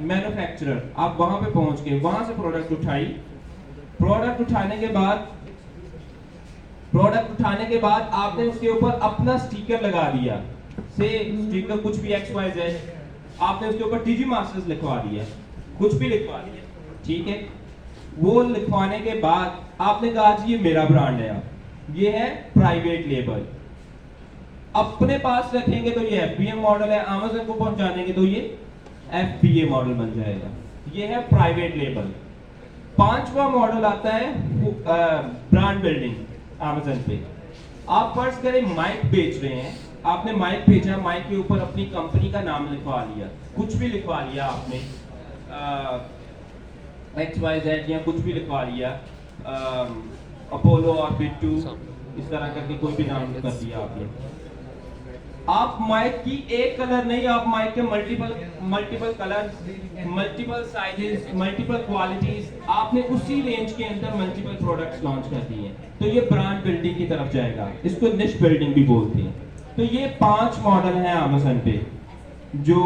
Manufacturer, आप वहां पे पहुंच गए, वहां से प्रोडक्ट उठाई, प्रोडक्ट उठाने के बाद आपने उसके ऊपर अपना स्टिकर लगा दिया, से स्टिकर कुछ भी XYZ, आपने उसके ऊपर टीजी मास्टर्स लिखवा दिया, कुछ भी लिखवा दिया, ठीक है। वो लिखवाने के बाद आपने कहा जी ये मेरा ब्रांड है, ये है प्राइवेट लेबल। अपने पास रखेंगे तो ये FBA मॉडल है, अमेज़न को पहुंचाने के तो ये FBA मॉडल बन जाएगा, ये है प्राइवेट लेबल। पांचवा मॉडल आता है ब्रांड बिल्डिंग। अमेज़न पे आप फर्ज करें माइक बेच रहे हैं, आपने माइक बेचा, माइक के ऊपर अपनी कंपनी का नाम लिखवा लिया, कुछ भी लिखवा लिया आपने, XYZ या कुछ भी लिखवा लिया, अपोलो और बिट्टू, इस तरह करके कोई भी नाम कर दिया आपने। आप माइक की एक कलर नहीं, आप माइक के multiple colour, multiple sizes, multiple qualities, आपने उसी रेंज के अंदर मल्टीपल प्रोडक्ट्स लॉन्च कर दिए, तो ये ब्रांड बिल्डिंग की तरफ जाएगा, इसको निश बिल्डिंग भी बोलते हैं। तो ये 5 मॉडल हैं अमेज़न पे जो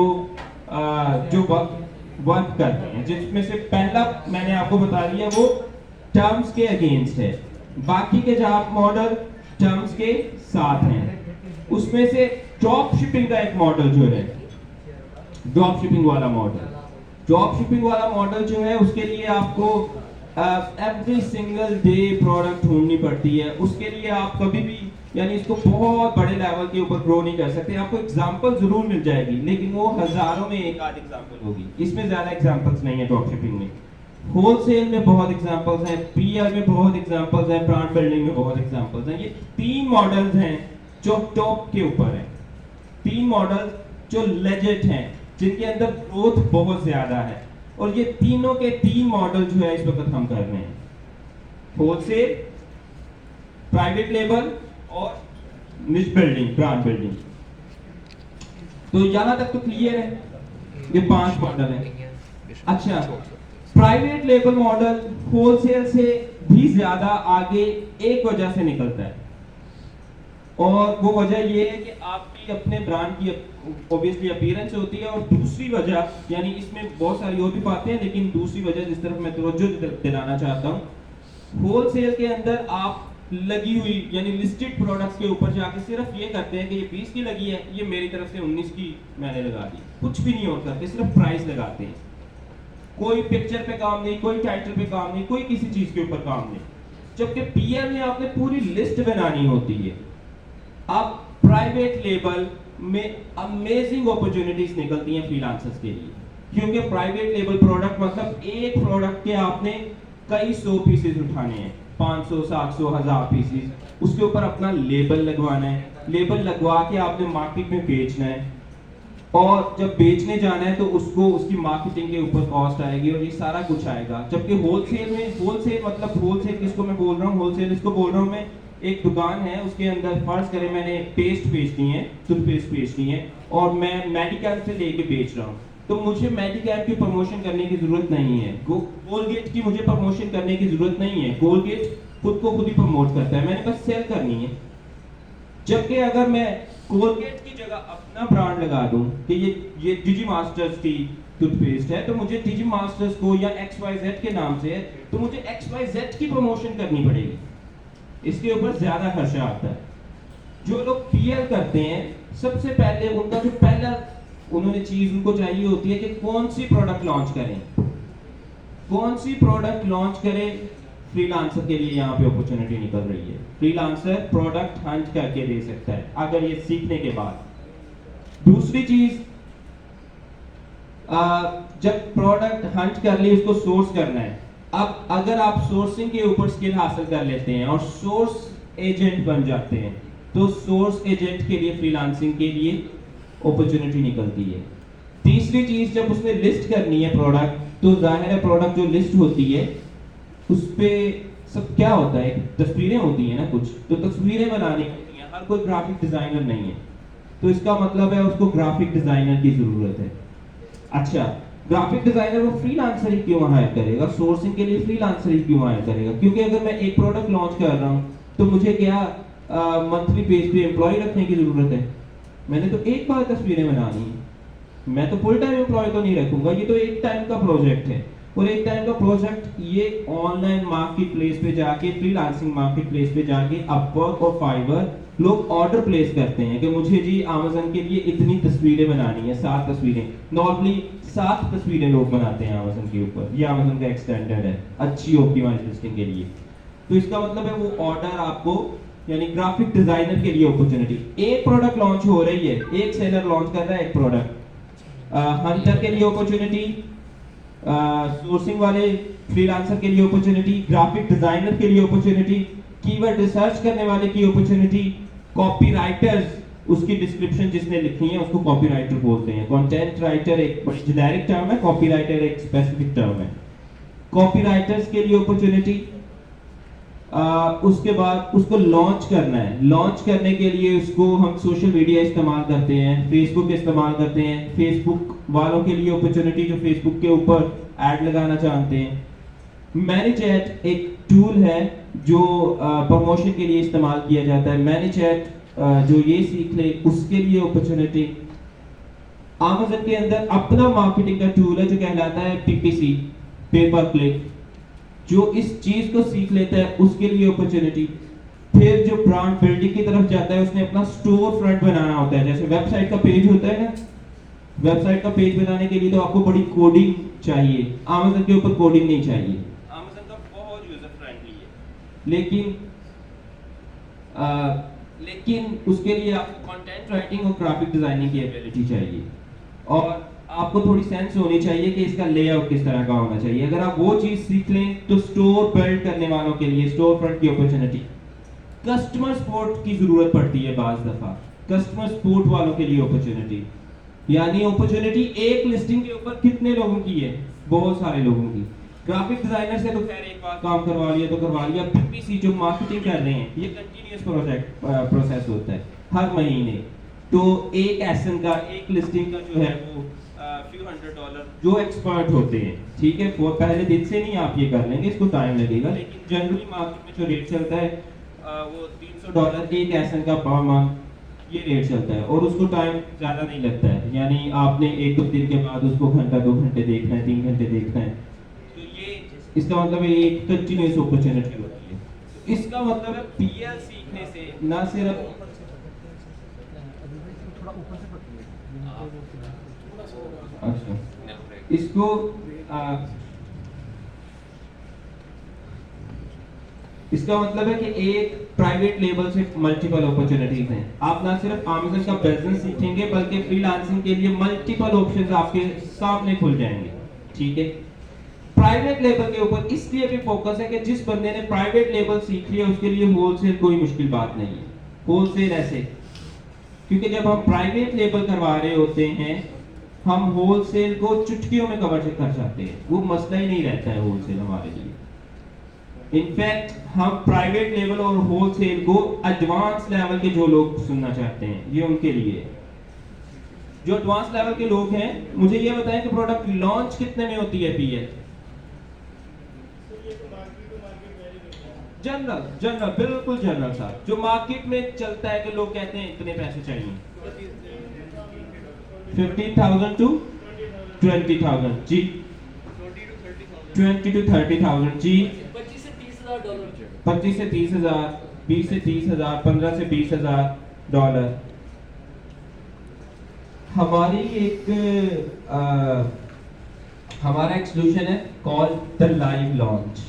वर्क करते हैं, जिसमें से पहला मैंने आपको बता दिया वो टर्म्स के अगेंस्ट है, बाकी के 4 मॉडल टर्म्स के साथ हैं। उसमें से ड्रॉप शिपिंग का एक मॉडल जो है, ड्रॉप शिपिंग वाला मॉडल जो है, उसके लिए आपको एवरी सिंगल डे प्रोडक्ट ढूंढनी पड़ती है, उसके लिए आप कभी भी यानी इसको बहुत बड़े लेवल के ऊपर ग्रो नहीं कर सकते। आपको एग्जांपल जरूर मिल जाएगी, लेकिन वो हजारों में एक आध एग्जांपल होगी, इसमें ज्यादा एग्जांपल्स नहीं है ड्रॉप शिपिंग में। होलसेल में बहुत एग्जांपल्स हैं, पीआर में बहुत एग्जांपल्स हैं, ब्रांड बिल्डिंग में बहुत एग्जांपल्स हैं। ये 3 मॉडल्स हैं जो टॉप के ऊपर है, 3 मॉडल जो लेजेंड हैं, जिनके अंदर ग्रोथ बहुत ज्यादा है, और ये तीनों के 3 मॉडल जो है इस वक्त हम कर रहे हैं, होलसेल, प्राइवेट लेबल और निश बिल्डिंग, ब्रांड बिल्डिंग। तो यहां तक तो क्लियर है, ये 5 मॉडल हैं। अच्छा, प्राइवेट लेबल मॉडल होलसेल से भी ज्यादा आगे एक वजह से निकलता है, और वो वजह ये है कि आपकी अपने ब्रांड की ऑब्वियसली अपीयरेंस होती है, और दूसरी वजह यानी इसमें बहुत सारी और भी बातें हैं, लेकिन दूसरी वजह जिस तरफ मैं तवज्जो दिलाना चाहता हूँ, होलसेल के अंदर आप लगी हुई यानी लिस्टेड प्रोडक्ट्स के ऊपर जाके सिर्फ ये करते हैं कि ये 20 की लगी है, ये मेरी तरफ से 19 की मैंने लगा दी, कुछ भी नहीं और करते, सिर्फ प्राइस लगाते हैं, कोई पिक्चर पे काम नहीं, कोई टाइटल पे काम नहीं, कोई किसी चीज के ऊपर काम नहीं। जबकि पीएल में आपने पूरी लिस्ट बनानी होती है। आप प्राइवेट लेबल में अमेजिंग अपॉर्चुनिटीज निकलती हैं फ्रीलांसर्स के लिए, क्योंकि प्राइवेट लेबल प्रोडक्ट मतलब एक प्रोडक्ट के आपने कई 100 पीसेस उठाने हैं, 500, 700, 1000 पीसेस, उसके ऊपर अपना लेबल लगवाना है, लेबल लगवा के आपने मार्केट में बेचना है, और जब बेचने जाना है तो उसको उसकी मार्केटिंग के ऊपर कॉस्ट आएगी, और ये सारा कुछ आएगा। जबकि होलसेल में, होलसेल मतलब होलसेल किसको मैं बोल रहा हूँ, होलसेल इसको बोल रहा हूँ मैं, एक दुकान है, उसके अंदर फर्ज करें मैंने पेस्ट बेचनी है, टूथपेस्ट बेचनी है, और मैं मेडिकल से लेके बेच रहा हूँ, तो मुझे मेडिकल की प्रमोशन करने की जरूरत नहीं है, कोलगेट की मुझे प्रमोशन करने की जरूरत नहीं है, कोलगेट खुद को खुद ही प्रमोट करता है, मैंने बस सेल करनी है। जबकि अगर मैं कोलगेट की जगह अपना ब्रांड लगा दूं कि ये डिजी मास्टर्स की टूथपेस्ट है, तो मुझे डिजी मास्टर्स को या XYZ के नाम से है, तो मुझे XYZ की प्रमोशन करनी पड़ेगी, इसके ऊपर ज्यादा खर्चा आता है। जो लोग पीएल करते हैं, सबसे पहले उनका जो पहला उन्होंने चीज उनको चाहिए होती है कि कौन सी प्रोडक्ट लॉन्च करें, कौन सी प्रोडक्ट लॉन्च करें। फ्रीलांसर के लिए यहाँ पे अपॉर्चुनिटी निकल रही है, फ्रीलांसर प्रोडक्ट हंट करके दे सकता है अगर ये सीखने के बाद। दूसरी चीज, जब प्रोडक्ट हंट कर ली, उसको सोर्स करना है। अब अगर आप सोर्सिंग के ऊपर स्किल हासिल कर लेते हैं और सोर्स एजेंट बन जाते हैं, तो सोर्स एजेंट के लिए फ्रीलांसिंग के लिए अपॉर्चुनिटी निकलती है। तीसरी चीज, जब उसने लिस्ट करनी है प्रोडक्ट, तो जाहिर है प्रोडक्ट जो लिस्ट होती है उस पे सब क्या होता है, तस्वीरें होती हैं ना कुछ, तो तस्वीरें बनानी होती हैं, हर कोई ग्राफिक डिजाइनर नहीं है, तो इसका मतलब है उसको ग्राफिक डिजाइनर की जरूरत है। अच्छा, ग्राफिक डिजाइनर वो फ्रीलांसर ही क्यों हायर करेगा, सोर्सिंग के लिए फ्रीलांसर ही क्यों हायर करेगा? क्योंकि अगर मैं एक प्रोडक्ट लॉन्च कर रहा हूँ तो मुझे क्या मंथली बेस पे एम्प्लॉय रखने की जरूरत है? मैंने तो एक बार तस्वीरें बनानी है, मैं तो फुल टाइम एम्प्लॉय तो नहीं रखूंगा, ये तो एक टाइम का प्रोजेक्ट है। और एक टाइम का प्रोजेक्ट ये ऑनलाइन मार्केट प्लेस पे जाके, फ्रीलांसिंग मार्केट प्लेस पे जाके अपवर्क और फाइवर लोग ऑर्डर प्लेस करते हैं कि मुझे जी अमेज़न के लिए इतनी तस्वीरें बनानी है, 7 तस्वीरें। नॉर्मली 7 तस्वीरें लोग बनाते हैं अमेज़न के ऊपर, ये अमेज़न का एक स्टैंडर्ड है अच्छी ऑप्टिमाइज्ड लिस्टिंग के लिए। तो इसका मतलब है वो ऑर्डर आपको, यानी ग्राफिक डिजाइनर के लिए अपॉर्चुनिटी। एक प्रोडक्ट लॉन्च हो रही है, एक सेलर लॉन्च कर रहा है एक प्रोडक्ट, हंटर के लिए अपॉर्चुनिटी, सोर्सिंग वाले फ्रीलांसर के लिए अपॉर्चुनिटी, ग्राफिक डिजाइनर के लिए अपॉर्चुनिटी, कीवर्ड रिसर्च करने वाले की अपॉर्चुनिटी, कॉपीराइटर्स, उसकी डिस्क्रिप्शन जिसने लिखी है उसको कॉपीराइटर बोलते हैं। कंटेंट राइटर एक बड़ी जेनेरिक टर्म है, कॉपीराइटर एक स्पेसिफिक टर्म है। कॉपीराइटर्स के लिए अपॉर्चुनिटी। उसके बाद उसको लॉन्च करना है, लॉन्च करने के लिए उसको हम सोशल मीडिया इस्तेमाल करते हैं, फेसबुक इस्तेमाल करते हैं। फेसबुक वालों के लिए अपॉर्चुनिटी जो फेसबुक के ऊपर ऐड लगाना चाहते हैं। मैनीचैट एक टूल है जो प्रमोशन के लिए इस्तेमाल किया जाता है। मैनीचैट जो ये सीख ले उसके लिए अपॉर्चुनिटी। अमेज़न के अंदर अपना मार्केटिंग का टूल है जो कहलाता है पीपीसी, पे पर क्लिक। जो इस चीज को सीख लेता है उसके लिए अपॉर्चुनिटी। फिर जो ब्रांड बिल्डिंग की तरफ जाता है उसने अपना स्टोर फ्रंट बनाना होता है, जैसे वेबसाइट का पेज होता है ना, वेबसाइट का पेज बनाने के लिए तो आपको बड़ी कोडिंग चाहिए। अमेज़न के ऊपर कोडिंग नहीं चाहिए, अमेज़न का बहुत यूजर फ्रेंडली है। लेकिन उसके लिए आपको कंटेंट राइटिंग और ग्राफिक डिजाइनिंग की एबिलिटी चाहिए, और आपको थोड़ी सेंस होनी चाहिए कि इसका लेआउट किस तरह का होना चाहिए। अगर आप वो चीज सीख लें तो स्टोर बिल्ड करने वालों के लिए स्टोर फ्रंट की अपॉर्चुनिटी। कस्टमर सपोर्ट की जरूरत पड़ती है बाज दफा, कस्टमर सपोर्ट वालों के लिए अपॉर्चुनिटी। यानी अपॉर्चुनिटी एक लिस्टिंग के ऊपर कितने लोगों की है, बहुत सारे लोगों की। ग्राफिक डिजाइनर से तो खैर एक बार काम करवा लिया तो करवा लिया। पीपीसी जो मार्केटिंग कर रहे हैं, ये कंटीन्यूअस प्रोसेस होता है हर महीने। तो एक एसन का, एक लिस्टिंग का जो है वो few $100 जो एक्सपर्ट होते हैं, ठीक है, वो पहले दिन से नहीं आप ये कर लेंगे, इसको टाइम लगेगा। लेकिन जनरली मार्केट में जो रेट चलता है वो $300 एक एसन का पर मंथ ये रेट चलता है, और उसको टाइम ज़्यादा नहीं लगता है। यानी आपने 1-2 दिन के बाद उसको घंटा 2 घंटे देखना है, 3 घंटे देखना है। तो ये इसका मतलब है एक कंटिन्यूस अपॉर्चुनिटी होती है। इसका मतलब है पीएल सीखने से ना सिर्फ अच्छा इसको इसका मतलब है कि एक प्राइवेट लेवल से मल्टीपल अपॉर्चुनिटीज हैं। आप ना सिर्फ अमेज़न का बिजनेस सीखेंगे बल्कि फ्रीलांसिंग के लिए मल्टीपल ऑप्शंस आपके सामने खुल जाएंगे, ठीक है। प्राइवेट लेवल के ऊपर इसलिए भी फोकस है कि जिस बंदे ने प्राइवेट लेवल सीख लिया उसके लिए होलसेल कोई मुश्किल बात नहीं है। होलसेल ऐसे, क्योंकि जब हम प्राइवेट लेवल करवा रहे होते हैं हम होलसेल को चुटकियों में कवर कर सकते हैं, वो मसला ही नहीं रहता है होलसेल हमारे लिए। इनफैक्ट हम प्राइवेट लेवल और होलसेल को एडवांस लेवल के जो लोग सुनना चाहते हैं ये उनके लिए। जो एडवांस लेवल के लोग हैं मुझे ये बताएं कि प्रोडक्ट लॉन्च कितने में होती है पीएल? जनरल बिल्कुल जनरल साहब, जो मार्केट में चलता है कि लोग कहते हैं इतने पैसे चाहिए, 15,000 to 20,000 जी, 20 to 30,000 जी, $25 से $30,000, 25 से 30,000, 20 से 30,000, 15 से $20,000। हमारी हमारा एक सॉल्यूशन है called the live launch.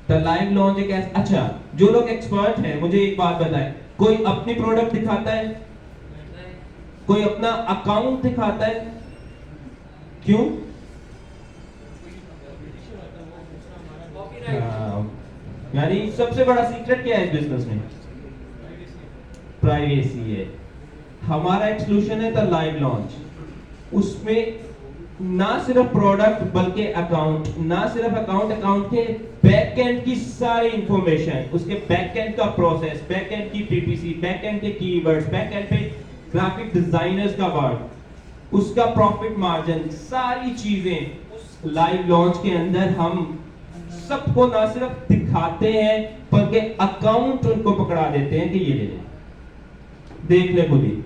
The live launch एक ऐसा, अच्छा जो लोग एक्सपर्ट हैं मुझे एक बात बताएं, कोई अपनी प्रोडक्ट दिखाता है, कोई अपना अकाउंट दिखाता है, क्यों? यानी सबसे बड़ा सीक्रेट क्या है इस बिजनेस में? प्राइवेसी है। हमारा एक सॉल्यूशन है द लाइव लॉन्च। उसमें ना सिर्फ प्रोडक्ट बल्कि अकाउंट, ना सिर्फ अकाउंट के बैक एंड की सारी इंफॉर्मेशन, उसके बैक एंड का प्रोसेस, बैक एंड की पीपीसी, बैक एंड के कीवर्ड्स, बैक एंड पे ग्राफिक डिजाइनर्स का वर्क, उसका प्रॉफिट मार्जिन, सारी चीजें उस लाइव लॉन्च के अंदर हम सबको ना सिर्फ दिखाते हैं बल्कि अकाउंट उनको पकड़ा देते हैं कि ये ले देख ले खुद ही।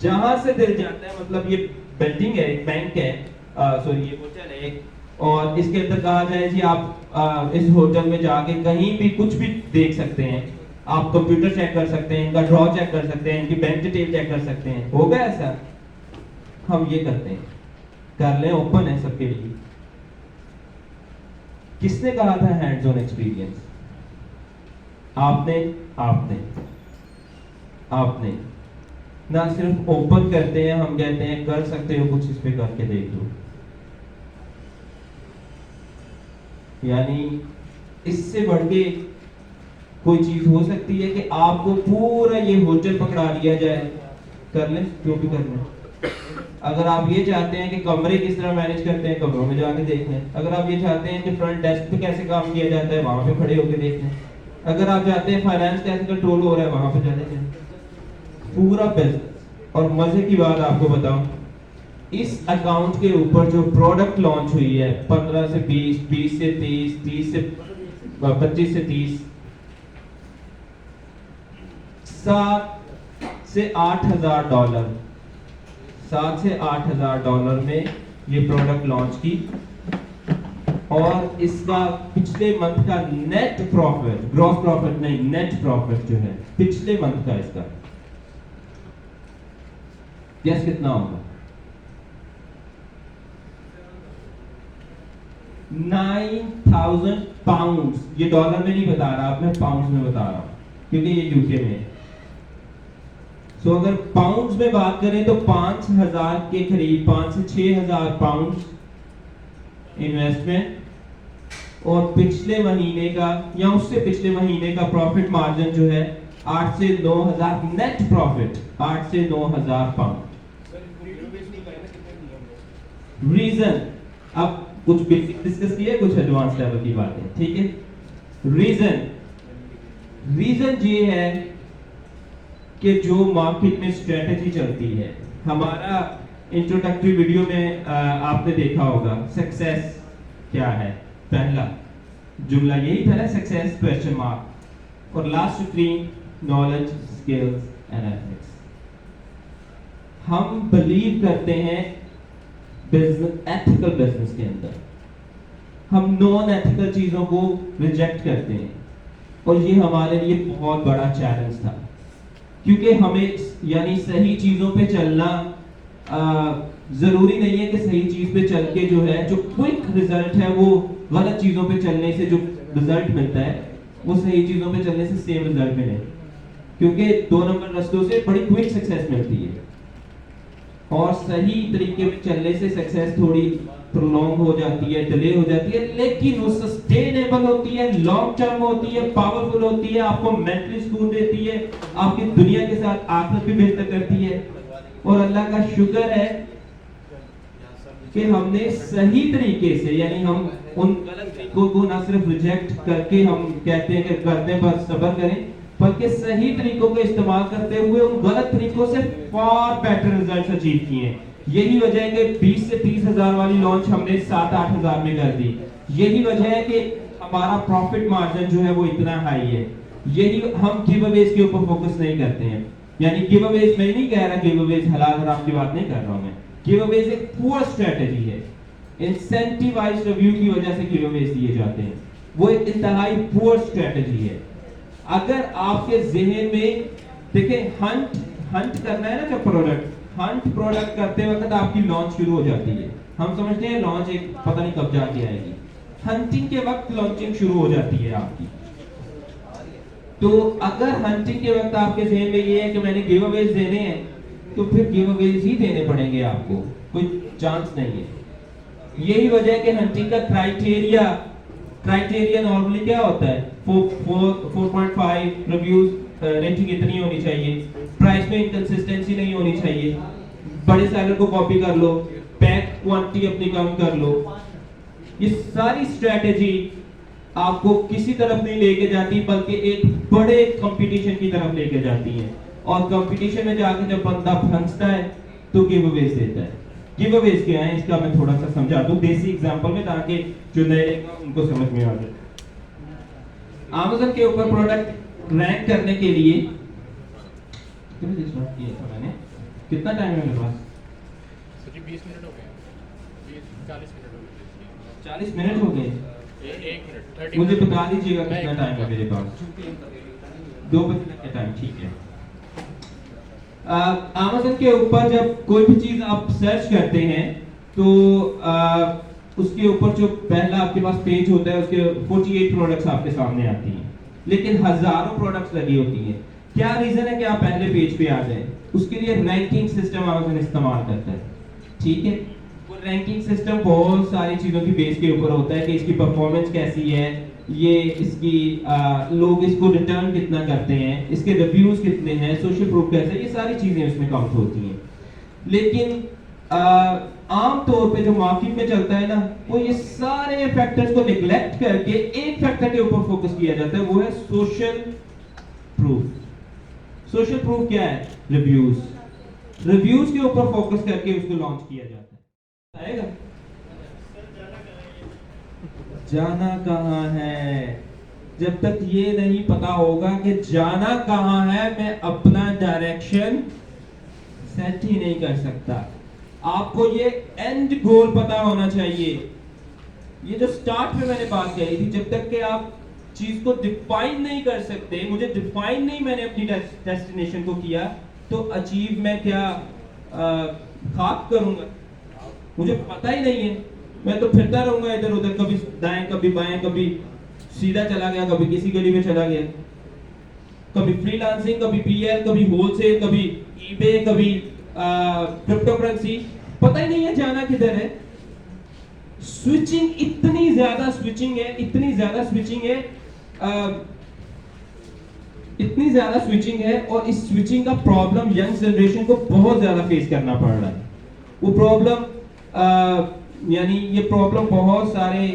जहां से दिल जाता है, मतलब ये बिल्डिंग है, एक बैंक है, सॉरी ये होटल है एक, और इसके अंदर कहा जाए जी आप इस होटल में जाके कहीं भी कुछ भी देख सकते हैं, आप कंप्यूटर चेक कर सकते हैं, इनका ड्रॉ चेक कर सकते हैं, इनकी बैंक डिटेल चेक कर सकते हैं। होगा ऐसा? हम ये करते हैं, कर लें, ओपन है सबके लिए। किसने कहा था हैंड्स ऑन एक्सपीरियंस? आपने आपने आपने ना सिर्फ ओपन करते हैं, हम कहते हैं कर सकते हो कुछ, इस पे करके देख लो। यानी इससे बढ़ के कोई चीज हो सकती है कि आपको पूरा ये होटल पकड़ा लिया जाए? कर लें, जो भी कर लें। अगर आप ये चाहते हैं कि कमरे किस तरह मैनेज करते हैं, कमरों में जाके देख लें। अगर आप ये चाहते हैं कि फ्रंट डेस्क पे कैसे काम किया जाता है, वहां पे खड़े होकर देख लें। अगर आप चाहते हैं फाइनेंस कैसे कंट्रोल हो रहा है, वहां पे चले जाएं। पूरा बिजनेस। और मजे की बात आपको बताऊं, इस अकाउंट के ऊपर जो प्रोडक्ट लॉन्च हुई है 15 से 20, 20 से 30, 30 से 25 से 30, 7 से 8,000 डॉलर, 7 से 8,000 डॉलर में ये प्रोडक्ट लॉन्च की। और इसका पिछले मंथ का नेट प्रॉफिट, ग्रॉस प्रॉफिट नहीं, नेट प्रॉफिट जो है पिछले मंथ का, इसका गैस कितना होगा? 9,000 पाउंड्स। ये डॉलर में नहीं बता रहा, मैं पाउंड्स में बता रहा हूं क्योंकि ये यूके में है। सो अगर पाउंड्स में बात करें तो 5,000 के करीब, 5 से 6,000 पाउंड्स इन्वेस्टमेंट, और पिछले महीने का या उससे पिछले महीने का प्रॉफिट मार्जिन जो है 8 से 9,000 नेट प्रॉफिट, 8 से 9,000 पाउंड। रीजन, अब कुछ बेसिक डिस्कस किए, कुछ एडवांस लेवल की बातें, ठीक है। रीजन ये है कि जो मार्केट में स्ट्रेटजी चलती है, हमारा इंट्रोडक्टरी वीडियो में आपने देखा होगा सक्सेस क्या है, पहला जुमला यही था ना, सक्सेस क्वेश्चन मार्क, और last 3 knowledge, skills and ethics. हम बिलीव करते हैं बिजनेस, एथिकल बिजनेस के अंदर हम नॉन एथिकल चीजों को रिजेक्ट करते हैं, और ये हमारे लिए बहुत बड़ा चैलेंज था, क्योंकि हमें यानी सही चीजों पे चलना जरूरी नहीं है कि सही चीज पे चल के जो है जो क्विक रिजल्ट है वो गलत चीजों पे चलने से जो रिजल्ट मिलता है वो सही चीजों पे चलने से सेम रिजल्ट मिले, क्योंकि 2 नंबर रास्तों से बड़ी क्विक सक्सेस मिलती है, और सही तरीके में चलने से सक्सेस थोड़ी प्रोलॉन्ग हो जाती है, डिले हो जाती है, लेकिन वो सस्टेनेबल होती है, लॉन्ग टर्म होती है, पावरफुल होती है, आपको मेंटली सुकून देती है, आपकी दुनिया के साथ आखिरत भी बेहतर करती है। और अल्लाह का शुक्र है कि हमने सही तरीके से, यानी हम उन गलत तरीकों को ना सिर्फ रिजेक्ट करके हम कहते हैं कि करते हैं बस सब्र करें, बल्कि सही तरीकों को इस्तेमाल करते हुए उन गलत तरीकों से फार बेटर रिजल्ट्स अचीव किए हैं। यही वजह है कि 20 से 30,000 वाली लॉन्च हमने 7-8,000 में कर दी। यही वजह है कि हमारा प्रॉफिट मार्जिन जो है वो इतना हाई है। यही हम गिव अवेज के ऊपर फोकस नहीं करते हैं, यानी गिव अवेज मैं नहीं कह रहा, गिव अवेज हलाल हराम की बात नहीं कर रहा हूं मैं। गिव अवेज एक पुअर स्ट्रेटजी है, इंसेंटिवाइज्ड रिव्यू की वजह से गिव अवेज दिए जाते हैं, वो एक इंतहाई पुअर स्ट्रेटजी है। अगर आपके ज़हन में देखें, हंट करना है ना, जब प्रोडक्ट करते वक्त आपकी लॉन्च शुरू हो जाती है, हम समझते हैं लॉन्च एक पता नहीं कब जाके आएगी, हंटिंग के वक्त लॉन्चिंग शुरू हो जाती है आपकी। तो अगर हंटिंग के वक्त आपके ज़हन में ये है कि मैंने गिव अवेज देने हैं, तो फिर गिव अवेज ही देने पड़ेंगे आपको, कोई चांस नहीं है। यही वजह है कि हंटिंग का क्राइटेरिया नॉर्मली क्या होता है, 4.5 रिव्यूज, रेटिंग इतनी होनी चाहिए, प्राइस में इनकंसिस्टेंसी नहीं होनी चाहिए, बड़े सेलर को कॉपी कर लो, पैक क्वांटिटी अपनी कम कर लो। ये सारी स्ट्रेटेजी आपको किसी तरफ नहीं लेके जाती, बल्कि एक बड़े कंपटीशन की तरफ लेके जाती है। और कंपटीशन में जाकर जब बंदा फंसता है तो गिव अवेज देता है। गिव अवेज क्या है, इसका मैं थोड़ा सा समझा दूं देसी एग्जांपल में, ताकि जो नए उनको समझ में आ जाए। Amazon के ऊपर प्रोडक्ट रैंक करने के लिए मैंने कितना टाइम है मेरे पास? तो जी 20 मिनट हो गए, 40 मिनट हो गए। 40 मिनट हो गए। एक मिनट 30 मुझे मिनट। बता दीजिएगा मैं कितना एक टाइम है मिनट। मेरे पास। 2 बजे तक का टाइम, ठीक है। अमेज़न के ऊपर जब कोई भी चीज़ आप सर्च करते हैं तो उसके ऊपर जो पहला आपके पास पेज होता है उसके 48 प्रोडक्ट्स आपके सामने आती हैं, लेकिन हजारों प्रोडक्ट्स लगी होती हैं। क्या रीजन है कि आप पहले पेज पे आ जाए? उसके लिए रैंकिंग सिस्टम अमेज़न इस्तेमाल करता है, ठीक है। वो रैंकिंग सिस्टम बहुत सारी चीज़ों की बेस के ऊपर होता है कि इसकी परफॉर्मेंस कैसी है, ये इसकी लोग इसको रिटर्न कितना करते हैं, इसके रिव्यूज कितने हैं, सोशल प्रूफ कैसे है, ये सारी चीजें उसमें काउंट होती हैं। लेकिन आम तौर पे जो मार्केट में चलता है ना, वो ये सारे फैक्टर्स को निगलेक्ट करके एक फैक्टर के ऊपर फोकस किया जाता है, वो है सोशल प्रूफ। सोशल प्रूफ क्या है? रिव्यूज। रिव्यूज के ऊपर फोकस करके उसको लॉन्च किया जाता है। आएगा? जाना कहां है? जब तक ये नहीं पता होगा कि जाना कहां है, मैं अपना डायरेक्शन सेट ही नहीं कर सकता। आपको ये एंड गोल पता होना चाहिए। ये जो स्टार्ट में मैंने बात कही थी, जब तक कि आप चीज को डिफाइन नहीं कर सकते, मुझे डिफाइन नहीं मैंने अपनी डेस्टिनेशन को किया, तो अचीव मैं क्या खाक करूंगा? मुझे पता ही नहीं है, मैं तो फिरता रहूंगा इधर उधर, कभी दाएं कभी बाएं, कभी सीधा चला गया, कभी किसी गली में चला गया, कभी फ्रीलांसिंग, कभी पीएल, कभी होलसेल, कभी ईबे, कभी क्रिप्टो करेंसी, पता ही नहीं है जाना किधर है। स्विचिंग, इतनी ज्यादा स्विचिंग है, इतनी ज्यादा स्विचिंग है, इतनी ज्यादा स्विचिंग है, और इस स्विचिंग का प्रॉब्लम यंग जनरेशन को बहुत ज्यादा फेस करना पड़ रहा है। वो प्रॉब्लम यानी ये प्रॉब्लम बहुत सारे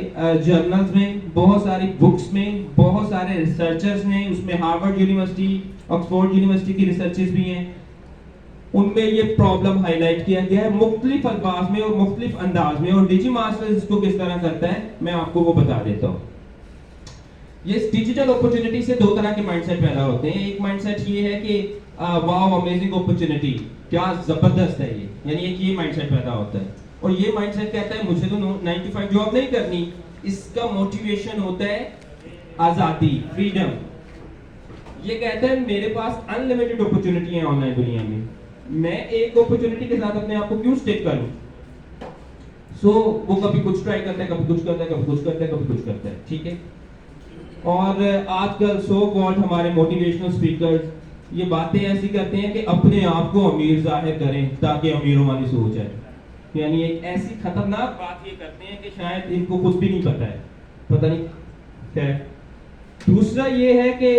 जर्नल्स में, बहुत सारी बुक्स में, बहुत सारे रिसर्चर्स ने, उसमें हार्वर्ड यूनिवर्सिटी, ऑक्सफोर्ड यूनिवर्सिटी की रिसर्चेस भी हैं, उनमें ये प्रॉब्लम हाईलाइट किया गया है मुख्तलिफ अल्फाज में और मुख्तलिफ अंदाज में। और डिजी मास्टर्स इसको किस तरह करता है, मैं आपको वो बता देता हूँ। ये डिजिटल अपॉर्चुनिटी से 2 तरह के माइंडसेट पैदा होते हैं। एक माइंडसेट ये है कि वाओ अमेजिंग अपॉर्चुनिटी, क्या जबरदस्त है ये, यानी एक ये माइंडसेट पैदा होता है। और ये माइंडसेट कहता है मुझे तो 9 to 5 जॉब नहीं करनी। इसका मोटिवेशन होता है आजादी, फ्रीडम। ये कहता है मेरे पास अनलिमिटेड अपॉर्चुनिटी है ऑनलाइन दुनिया में, मैं एक अपॉर्चुनिटी के साथ अपने आप को क्यों स्टिक करूं। सो वो कभी कुछ ट्राई करता है, कभी कुछ करता है, कभी कुछ करता है, कभी कुछ करता है, ठीक है। और आजकल सो कॉल्ड हमारे मोटिवेशनल स्पीकर्स ये बातें ऐसी करते हैं कि अपने आप को अमीर जाहिर करें ताकि अमीरों वाली सोच है। यानी एक ऐसी खतरनाक बात ये करते हैं कि शायद इनको खुद भी नहीं पता है, पता नहीं खैर। दूसरा ये है कि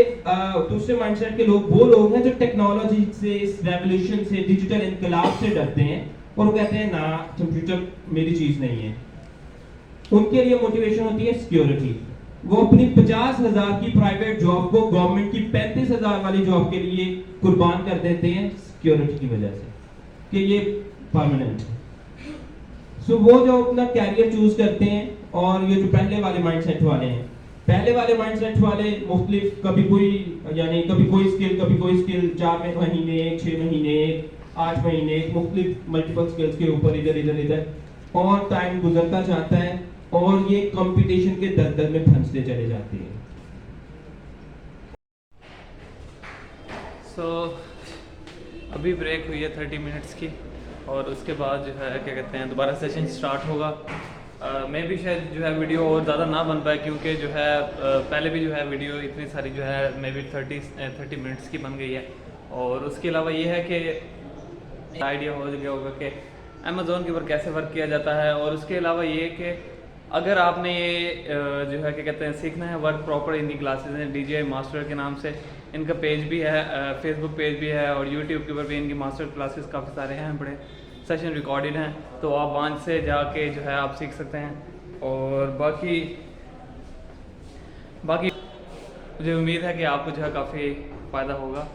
दूसरे माइंडसेट के लोग वो लोग हैं जो टेक्नोलॉजी से, इस रेवोल्यूशन से, डिजिटल इनकलाब से डरते हैं और वो कहते हैं ना, कंप्यूटर मेरी चीज नहीं है। उनके लिए मोटिवेशन होती है सिक्योरिटी। वो अपनी 50,000 की प्राइवेट जॉब को गवर्नमेंट की 35,000 वाली जॉब के लिए कुर्बान कर देते हैं सिक्योरिटी की वजह से कि ये परमानेंट है। सो वो जो अपना कैरियर चूज करते हैं, और ये जो पहले वाले माइंडसेट वाले हैं, पहले वाले माइंडसेट वाले मुख्तलिफ, कभी कोई यानी कभी कोई स्किल, कभी कोई स्किल, 4 महीने, 6 महीने, 8 महीने, मुख्तलिफ मल्टीपल स्किल्स के ऊपर इधर इधर इधर, और टाइम गुजरता जाता है और ये कंपटीशन के दलदल में फंसते चले जाते हैं। सो अभी ब्रेक हुई है 30 मिनट्स की, और उसके बाद जो है क्या कहते हैं दोबारा सेशन स्टार्ट होगा। मैं भी शायद जो है वीडियो और ज़्यादा ना बन पाए, क्योंकि जो है पहले भी जो है वीडियो इतनी सारी जो है मे बी 30 मिनट्स की बन गई है। और उसके अलावा ये है कि आइडिया हो गया होगा कि अमेज़ोन के ऊपर कैसे वर्क किया जाता है। और उसके अलावा ये कि अगर आपने ये जो है क्या कहते हैं सीखना है वर्क प्रॉपर, इनकी क्लासेस हैं DJI मास्टर के नाम से, इनका पेज भी है, फेसबुक पेज भी है, और यूट्यूब के ऊपर भी इनकी मास्टर क्लासेस काफ़ी सारे हैं, बड़े सेशन रिकॉर्डेड हैं, तो आप वहाँ से जाके जो है आप सीख सकते हैं। और बाकी मुझे उम्मीद है कि आपको जो है काफ़ी फ़ायदा होगा।